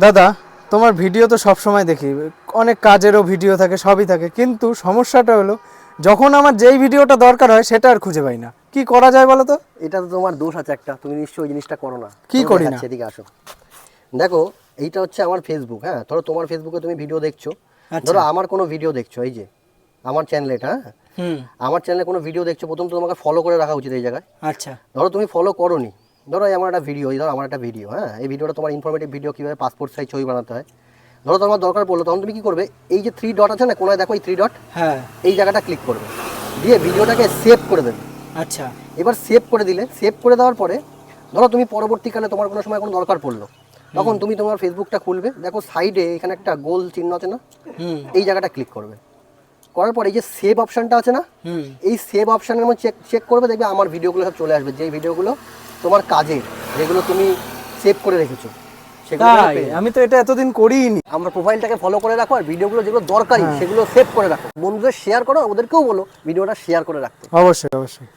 দাদা তোমার ভিডিও তো সব সময় দেখি, অনেক কাজেরও ভিডিও থাকে, সবই থাকে, কিন্তু সমস্যাটা হলো যখন আমার যেই ভিডিওটা দরকার হয় সেটা আর খুঁজে পাই না। কি করা যায় বলো তো? এটা তো তোমার দোষ আছে একটা, তুমি নিশ্চয়ই ওই জিনিসটা করো না। কি তোমাকে করি না? দেখাচ্ছি, এদিকে আসো। দেখো, এইটা হচ্ছে আমার ফেসবুক। হ্যাঁ, ধরো তোমার ফেসবুকে তুমি ভিডিও দেখছো, ধরো আমার কোনো ভিডিও দেখছো, এই যে আমার চ্যানেল এটা, হ্যাঁ আমার চ্যানেলে কোনো ভিডিও দেখছো, প্রথম তো তোমাকে ফলো করে রাখা উচিত এই জায়গায়। আচ্ছা, ধরো তুমি ফলো করোনি, ধরো এই আমার একটা ভিডিও, এই ধরো আমার একটা ভিডিও, হ্যাঁ এই ভিডিওটা তোমার ইনফরমেটিভ ভিডিও, কীভাবে পাসপোর্ট সাইজ ছবি বানাতে হয়। ধরো তোমার দরকার পড়লো, তখন তুমি কি করবে, এই যে 3 ডট আছে না কোনায়, দেখো এই 3 ডট, হ্যাঁ, এই জায়গাটা ক্লিক করবে, দিয়ে ভিডিওটাকে সেভ করে দেবে। আচ্ছা, এবার সেভ করে দিলে, সেভ করে দেওয়ার পরে ধরো তুমি পরবর্তীকালে তোমার কোনো সময় কোনো দরকার পড়লো, তখন তুমি তোমার ফেসবুকটা খুলবে, দেখো সাইডে এখানে একটা গোল চিহ্ন আছে না, এই জায়গাটা ক্লিক করবে। করার পর এই যে সেভ অপশানটা আছে না, এই সেভ অপশানের মধ্যে চেক চেক করবে, দেখবে আমার ভিডিওগুলো সব চলে আসবে, যেই ভিডিওগুলো তোমার কাজের, যেগুলো তুমি সেভ করে রেখেছো সেগুলো তাই আমি তো এটা এতদিন করিনি। আমরা প্রোফাইলটাকে ফলো করে রাখো, আর ভিডিওগুলো যেগুলো দরকারি সেগুলো সেভ করে রাখো, বন্ধুদের শেয়ার করো, ওদেরকেও বলো ভিডিওটা শেয়ার করে রাখতে। অবশ্যই অবশ্যই।